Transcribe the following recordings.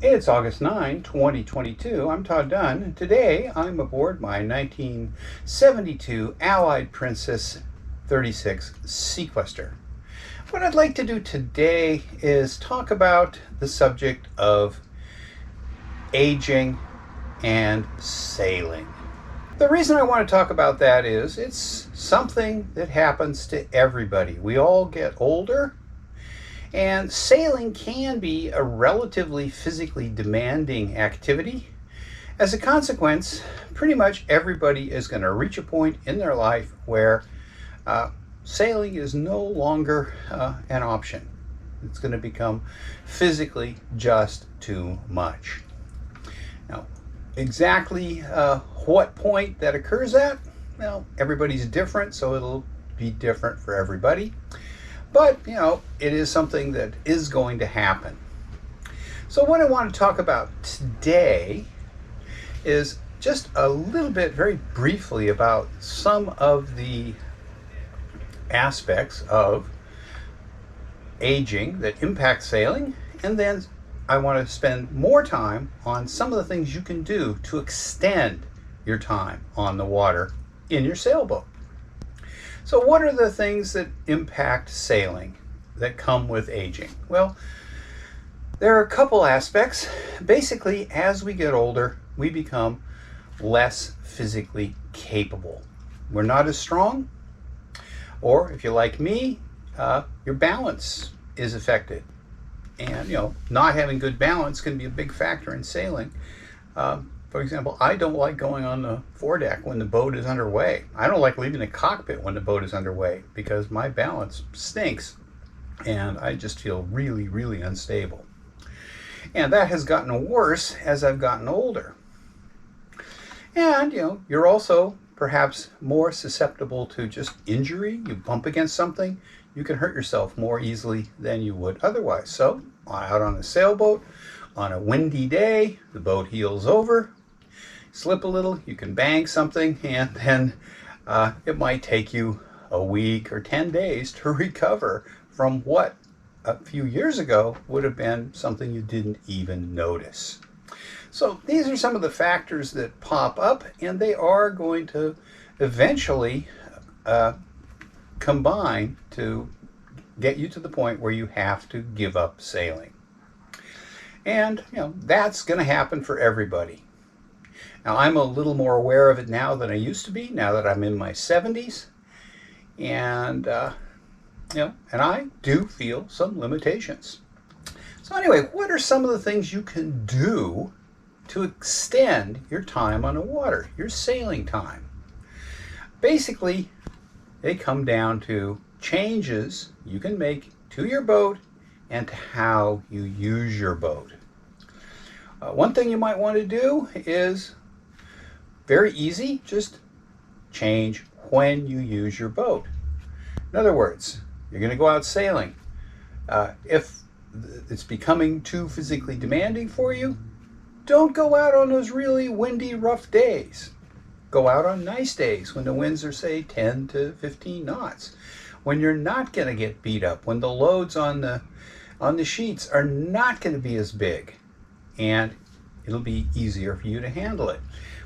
It's August 9, 2022. I'm Todd Dunn, and today I'm aboard my 1972 Allied Princess 36 Sequester. What I'd like to do today is talk about the subject of aging and sailing. The reason I want to talk about that is it's something that happens to everybody. We all get older, and sailing can be a relatively physically demanding activity. As a consequence, pretty much everybody is going to reach a point in their life where sailing is no longer an option. It's going to become physically just too much. Now, exactly what point that occurs at, well, everybody's different, so it'll be different for everybody. But, it is something that is going to happen. So what I want to talk about today is just a little bit, very briefly, about some of the aspects of aging that impact sailing, and then I want to spend more time on some of the things you can do to extend your time on the water in your sailboat. So what are the things that impact sailing that come with aging? Well, there are a couple aspects. Basically, as we get older, we become less physically capable. We're not as strong, or if you're like me, your balance is affected. And, not having good balance can be a big factor in sailing. For example, I don't like going on the foredeck when the boat is underway. I don't like leaving the cockpit when the boat is underway because my balance stinks and I just feel really, really unstable. And that has gotten worse as I've gotten older. And, you're also perhaps more susceptible to just injury. You bump against something, you can hurt yourself more easily than you would otherwise. So, out on a sailboat, on a windy day, the boat heels over, slip a little, you can bang something, and then it might take you a week or 10 days to recover from what a few years ago would have been something you didn't even notice. So these are some of the factors that pop up, and they are going to eventually combine to get you to the point where you have to give up sailing. And, that's going to happen for everybody. Now, I'm a little more aware of it now than I used to be, now that I'm in my 70s. And, and I do feel some limitations. So anyway, what are some of the things you can do to extend your time on the water, your sailing time? Basically, they come down to changes you can make to your boat and to how you use your boat. One thing you might want to do is very easy, just change when you use your boat. In other words, you're going to go out sailing. If it's becoming too physically demanding for you, don't go out on those really windy, rough days. Go out on nice days when the winds are, say, 10 to 15 knots, when you're not going to get beat up, when the loads on the sheets are not going to be as big, and it'll be easier for you to handle it.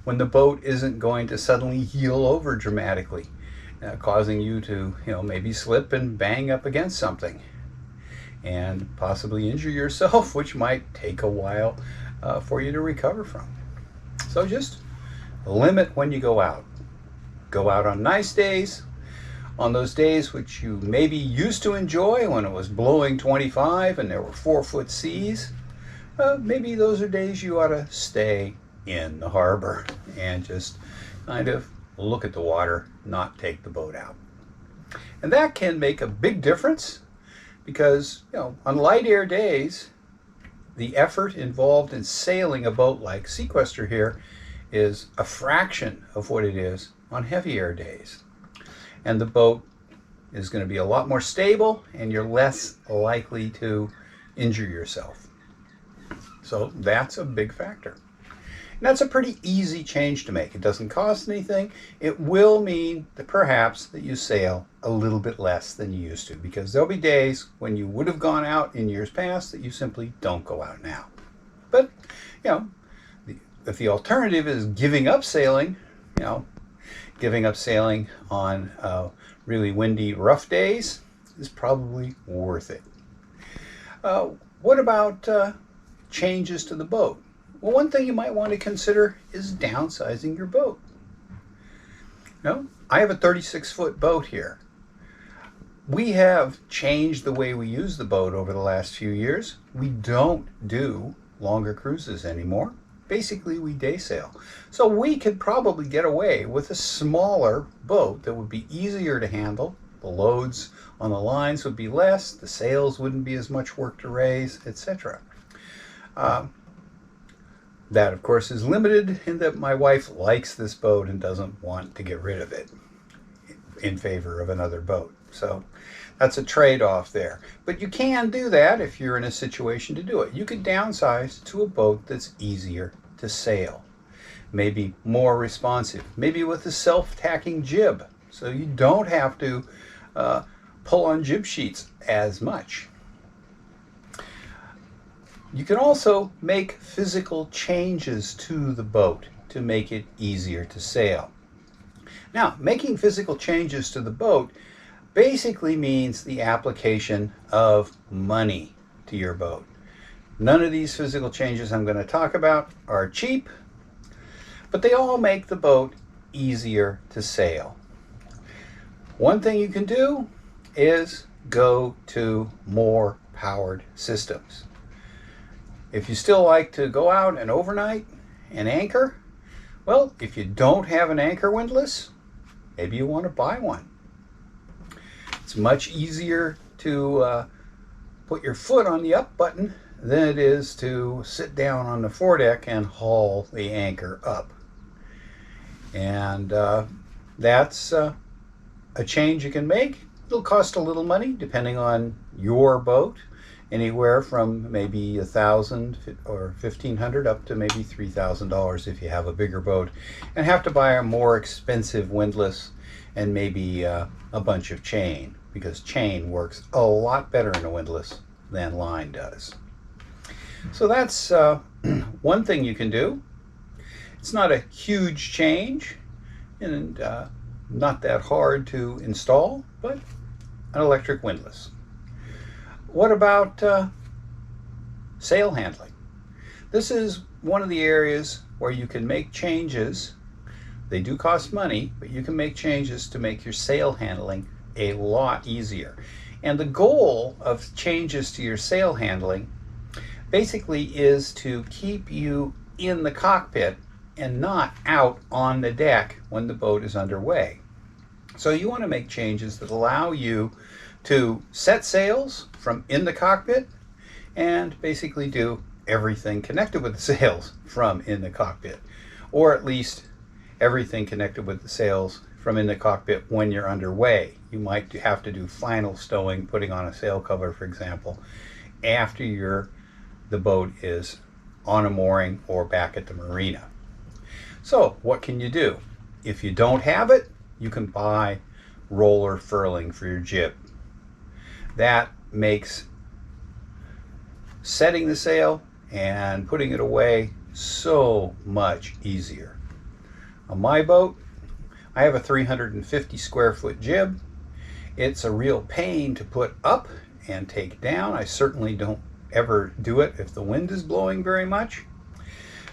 When the boat isn't going to suddenly heel over dramatically, causing you to, maybe slip and bang up against something and possibly injure yourself, which might take a while for you to recover from. So just limit when you go out. Go out on nice days, on those days which you maybe used to enjoy when it was blowing 25 and there were 4-foot seas. Maybe those are days you ought to stay in the harbor and just kind of look at the water, not take the boat out. And that can make a big difference because, on light air days, the effort involved in sailing a boat like Sequester here is a fraction of what it is on heavy air days. And the boat is going to be a lot more stable and you're less likely to injure yourself. So that's a big factor. And that's a pretty easy change to make. It doesn't cost anything. It will mean that perhaps that you sail a little bit less than you used to, because there'll be days when you would have gone out in years past that you simply don't go out now. But, you know, if the alternative is giving up sailing, you know, giving up sailing on really windy, rough days is probably worth it. What about changes to the boat? Well, one thing you might want to consider is downsizing your boat. No, I have a 36-foot boat here. We have changed the way we use the boat over the last few years. We don't do longer cruises anymore. Basically, we day sail. So we could probably get away with a smaller boat that would be easier to handle. The loads on the lines would be less, the sails wouldn't be as much work to raise, etc. That, of course, is limited in that my wife likes this boat and doesn't want to get rid of it in favor of another boat. So that's a trade-off there. But you can do that if you're in a situation to do it. You could downsize to a boat that's easier to sail, maybe more responsive, maybe with a self-tacking jib, so you don't have to pull on jib sheets as much. You can also make physical changes to the boat to make it easier to sail. Now, making physical changes to the boat basically means the application of money to your boat. None of these physical changes I'm going to talk about are cheap, but they all make the boat easier to sail. One thing you can do is go to more powered systems. If you still like to go out and overnight and anchor, well, if you don't have an anchor windlass, maybe you want to buy one. It's much easier to put your foot on the up button than it is to sit down on the foredeck and haul the anchor up. And that's a change you can make. It'll cost a little money depending on your boat, anywhere from maybe $1,000 or $1,500 up to maybe $3,000 if you have a bigger boat, and have to buy a more expensive windlass and maybe a bunch of chain, because chain works a lot better in a windlass than line does. So that's one thing you can do. It's not a huge change and not that hard to install, but an electric windlass. What about sail handling? This is one of the areas where you can make changes. They do cost money, but you can make changes to make your sail handling a lot easier. And the goal of changes to your sail handling basically is to keep you in the cockpit and not out on the deck when the boat is underway. So you want to make changes that allow you to set sails from in the cockpit and basically do everything connected with the sails from in the cockpit, or at least everything connected with the sails from in the cockpit when you're underway. You might have to do final stowing, putting on a sail cover, for example, after the boat is on a mooring or back at the marina. So what can you do? If you don't have it, you can buy roller furling for your jib. That makes setting the sail and putting it away so much easier. On my boat, I have a 350 square foot jib. It's a real pain to put up and take down. I certainly don't ever do it if the wind is blowing very much.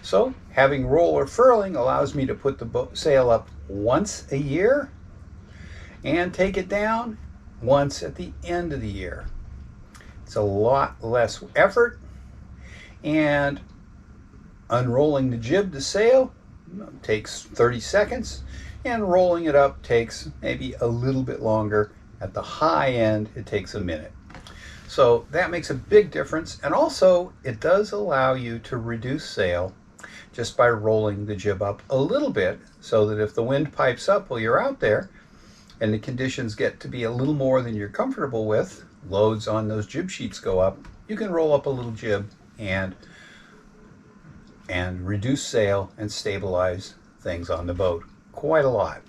So having roller furling allows me to put the sail up once a year and take it down once at the end of the year. It's a lot less effort, and unrolling the jib to sail takes 30 seconds, and rolling it up takes maybe a little bit longer. At the high end, it takes a minute. So that makes a big difference, and also it does allow you to reduce sail just by rolling the jib up a little bit, so that if the wind pipes up while you're out there and the conditions get to be a little more than you're comfortable with, loads on those jib sheets go up, you can roll up a little jib and reduce sail and stabilize things on the boat quite a lot.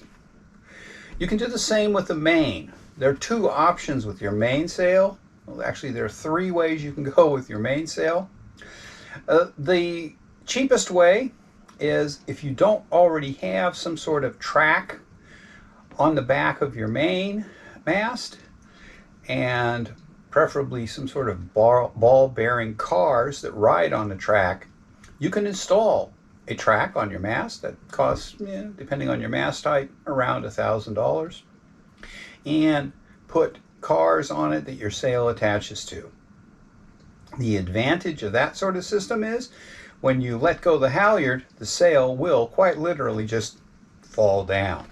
You can do the same with the main. There are two options with your mainsail. Well, actually, there are three ways you can go with your mainsail. The cheapest way is if you don't already have some sort of track on the back of your main mast, and preferably some sort of ball bearing cars that ride on the track, you can install a track on your mast that costs, depending on your mast type, around $1,000, and put cars on it that your sail attaches to. The advantage of that sort of system is when you let go the halyard, the sail will quite literally just fall down.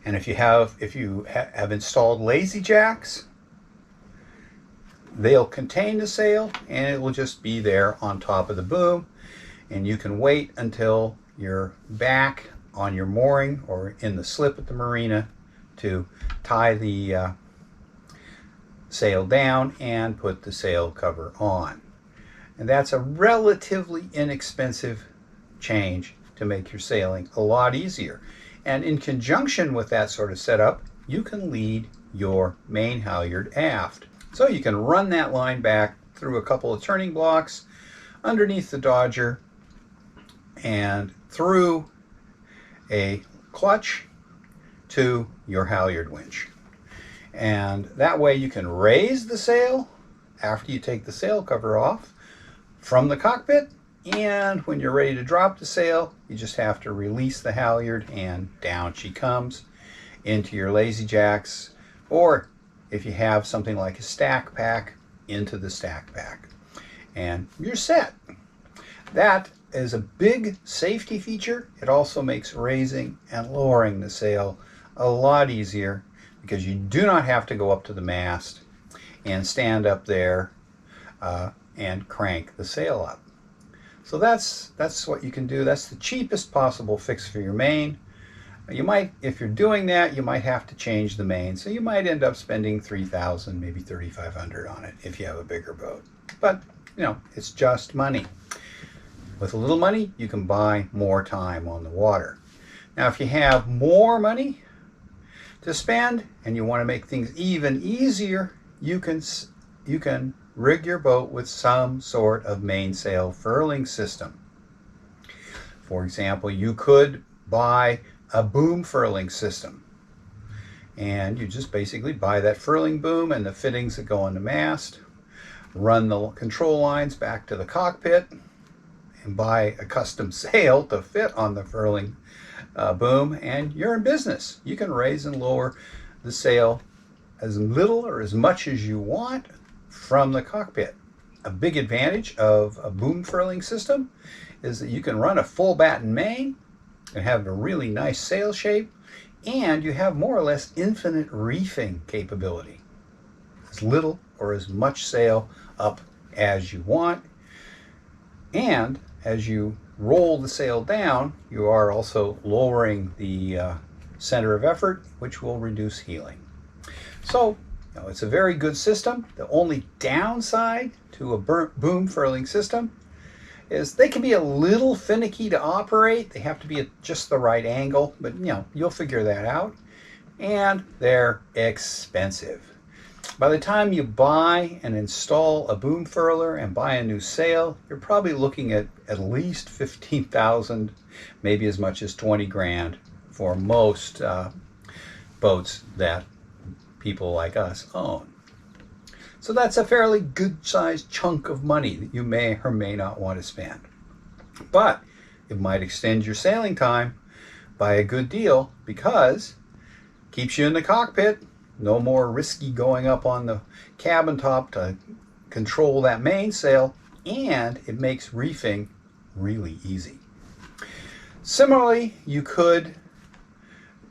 And if you have installed lazy jacks, they'll contain the sail and it will just be there on top of the boom, and you can wait until you're back on your mooring or in the slip at the marina to tie the sail down and put the sail cover on. And that's a relatively inexpensive change to make your sailing a lot easier. And in conjunction with that sort of setup, you can lead your main halyard aft. So you can run that line back through a couple of turning blocks, underneath the dodger, and through a clutch to your halyard winch. And that way you can raise the sail after you take the sail cover off from the cockpit, and when you're ready to drop the sail, you just have to release the halyard and down she comes into your lazy jacks, or if you have something like a stack pack, into the stack pack, and you're set. That is a big safety feature. It also makes raising and lowering the sail a lot easier, because you do not have to go up to the mast and stand up there and crank the sail up. So that's what you can do. That's the cheapest possible fix for your main. You might, if you're doing that, you might have to change the main. So you might end up spending $3,000, maybe $3,500 on it if you have a bigger boat. But, it's just money. With a little money, you can buy more time on the water. Now, if you have more money to spend and you want to make things even easier, you can rig your boat with some sort of mainsail furling system. For example, you could buy a boom furling system, and you just basically buy that furling boom and the fittings that go on the mast, run the control lines back to the cockpit, and buy a custom sail to fit on the furling boom, and you're in business. You can raise and lower the sail as little or as much as you want from the cockpit. A big advantage of a boom furling system is that you can run a full batten main and have a really nice sail shape, and you have more or less infinite reefing capability. As little or as much sail up as you want, and as you roll the sail down, you are also lowering the center of effort, which will reduce heeling. So, it's a very good system. The only downside to a boom furling system is they can be a little finicky to operate. They have to be at just the right angle, but you'll figure that out. And they're expensive. By the time you buy and install a boom furler and buy a new sail, you're probably looking at least $15,000, maybe as much as $20,000 for most boats that people like us own. So that's a fairly good sized chunk of money that you may or may not want to spend. But it might extend your sailing time by a good deal, because it keeps you in the cockpit. No more risky going up on the cabin top to control that mainsail, and it makes reefing really easy. Similarly, you could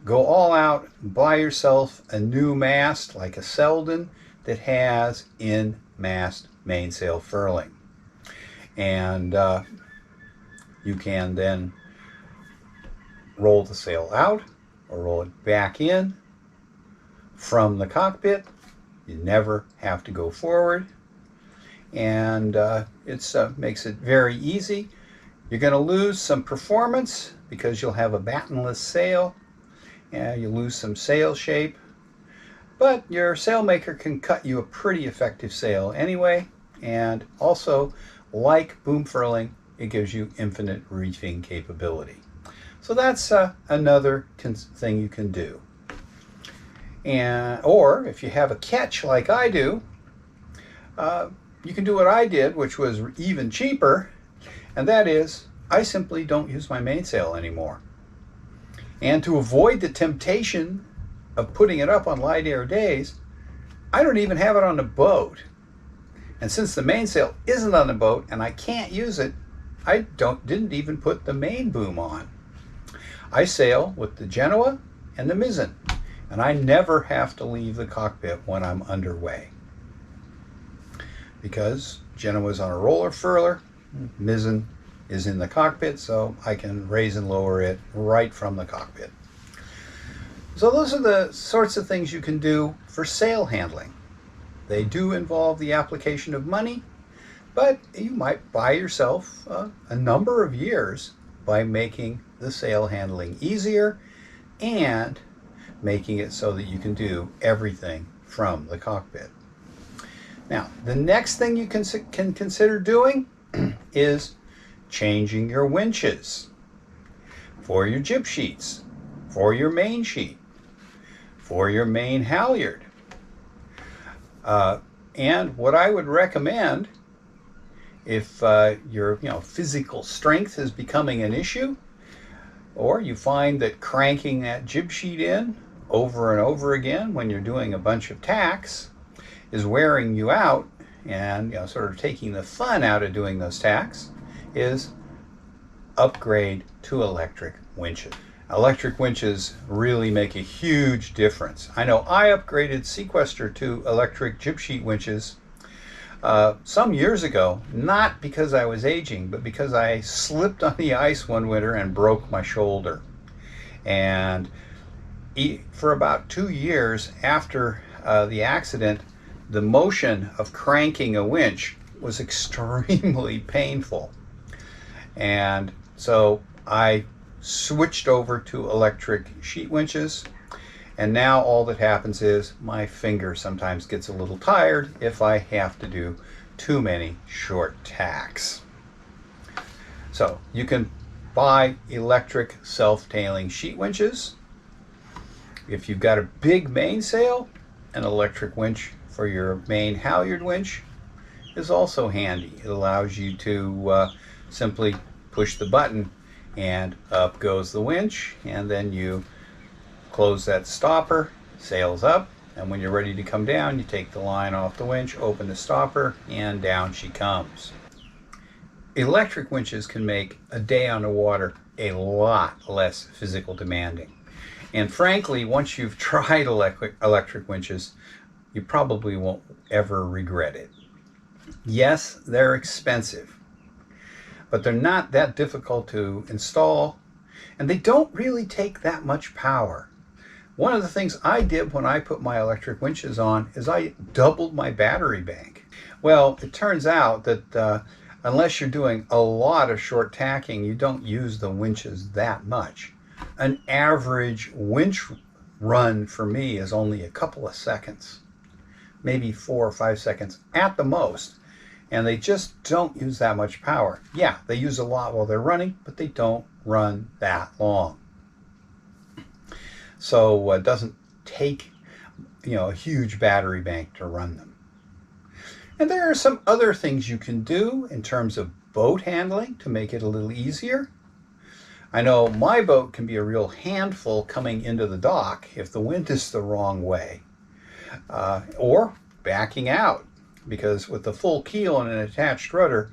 go all out, buy yourself a new mast like a Selden that has in-mast mainsail furling. And you can then roll the sail out or roll it back in from the cockpit. You never have to go forward, and it makes it very easy. You're going to lose some performance because you'll have a battenless sail, and you lose some sail shape, but your sailmaker can cut you a pretty effective sail anyway. And also, like boom furling, it gives you infinite reefing capability. So that's another thing you can do. Or if you have a catch like I do, you can do what I did, which was even cheaper, and that is I simply don't use my mainsail anymore. And to avoid the temptation of putting it up on light air days, I don't even have it on the boat. And since the mainsail isn't on the boat and I can't use it, I didn't even put the main boom on. I sail with the Genoa and the mizzen, and I never have to leave the cockpit when I'm underway. Because Genoa's on a roller furler, mizzen is in the cockpit, so I can raise and lower it right from the cockpit. So those are the sorts of things you can do for sail handling. They do involve the application of money, but you might buy yourself a number of years by making the sail handling easier and making it so that you can do everything from the cockpit. Now, the next thing you can consider doing is changing your winches for your jib sheets, for your main sheet, for your main halyard. And what I would recommend, if your physical strength is becoming an issue, or you find that cranking that jib sheet in over and over again when you're doing a bunch of tacks is wearing you out and sort of taking the fun out of doing those tacks, is upgrade to electric winches. Electric winches really make a huge difference. I know I upgraded Sequester to electric jib sheet winches some years ago, not because I was aging, but because I slipped on the ice one winter and broke my shoulder. And for about 2 years after the accident, the motion of cranking a winch was extremely painful. And so I switched over to electric sheet winches, and now all that happens is my finger sometimes gets a little tired if I have to do too many short tacks. So you can buy electric self-tailing sheet winches. If you've got a big mainsail, an electric winch for your main halyard winch is also handy. It allows you to simply push the button and up goes the winch, and then you close that stopper, sails up, and when you're ready to come down, you take the line off the winch, open the stopper, and down she comes. Electric winches can make a day on the water a lot less physical demanding. And frankly, once you've tried electric winches, you probably won't ever regret it. Yes, they're expensive, but they're not that difficult to install, and they don't really take that much power. One of the things I did when I put my electric winches on is I doubled my battery bank. Well, it turns out that unless you're doing a lot of short tacking, you don't use the winches that much. An average winch run for me is only a couple of seconds, maybe 4 or 5 seconds at the most. And they just don't use that much power. Yeah, they use a lot while they're running, but they don't run that long. So it doesn't take a huge battery bank to run them. And there are some other things you can do in terms of boat handling to make it a little easier. I know my boat can be a real handful coming into the dock if the wind is the wrong way, or backing out. Because with the full keel and an attached rudder,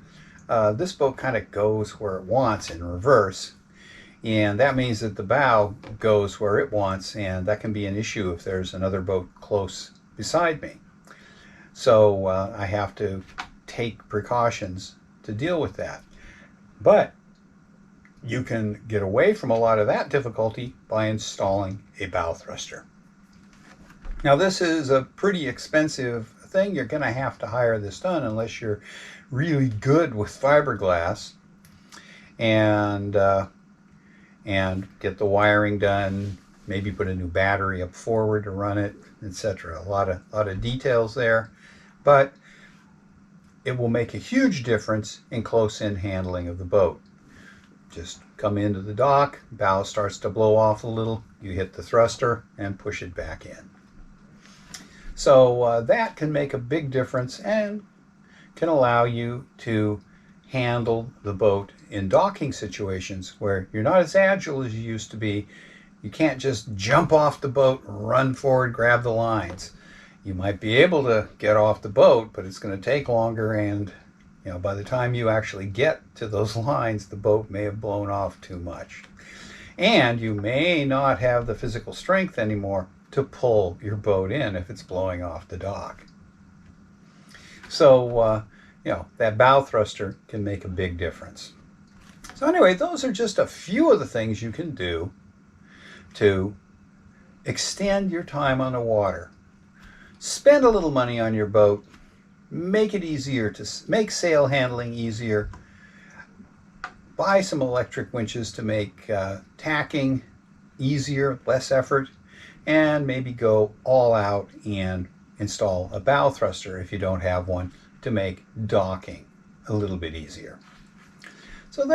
this boat kind of goes where it wants in reverse. And that means that the bow goes where it wants, and that can be an issue if there's another boat close beside me. So I have to take precautions to deal with that. But you can get away from a lot of that difficulty by installing a bow thruster. Now this is a pretty expensive thing. You're going to have to hire this done unless you're really good with fiberglass, and get the wiring done, maybe put a new battery up forward to run it, etc. A lot of details there, but it will make a huge difference in close-in handling of the boat. Just come into the dock, bow starts to blow off a little, you hit the thruster and push it back in. So that can make a big difference and can allow you to handle the boat in docking situations where you're not as agile as you used to be. You can't just jump off the boat, run forward, grab the lines. You might be able to get off the boat, but it's going to take longer, and by the time you actually get to those lines, the boat may have blown off too much. And you may not have the physical strength anymore to pull your boat in if it's blowing off the dock. So, that bow thruster can make a big difference. So anyway, those are just a few of the things you can do to extend your time on the water. Spend a little money on your boat. Make it easier to make sail handling easier. Buy some electric winches to make tacking easier, less effort, and maybe go all out and install a bow thruster if you don't have one to make docking a little bit easier. So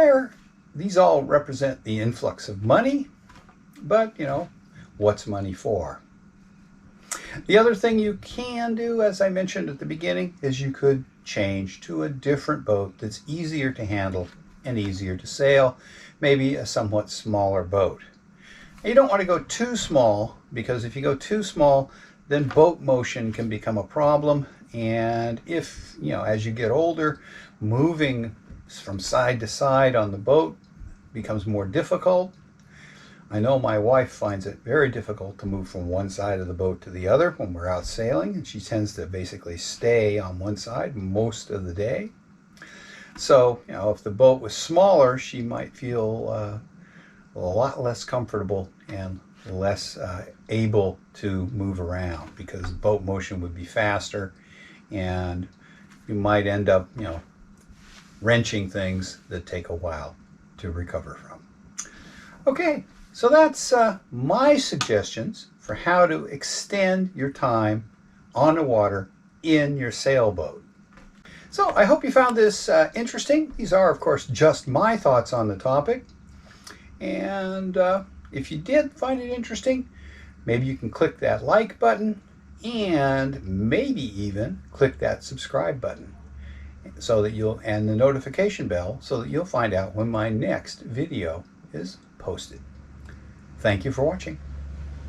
these all represent the influx of money, but what's money for? The other thing you can do, as I mentioned at the beginning, is you could change to a different boat that's easier to handle and easier to sail, maybe a somewhat smaller boat. You don't want to go too small, because if you go too small, then boat motion can become a problem. And if, as you get older, moving from side to side on the boat becomes more difficult. I know my wife finds it very difficult to move from one side of the boat to the other when we're out sailing, and she tends to basically stay on one side most of the day. So, if the boat was smaller, she might feel a lot less comfortable and less able to move around, because boat motion would be faster, and you might end up, wrenching things that take a while to recover from. Okay, so that's my suggestions for how to extend your time on the water in your sailboat. So I hope you found this interesting. These are, of course, just my thoughts on the topic. And if you did find it interesting, maybe you can click that like button and maybe even click that subscribe button so that and the notification bell so that you'll find out when my next video is posted. Thank you for watching.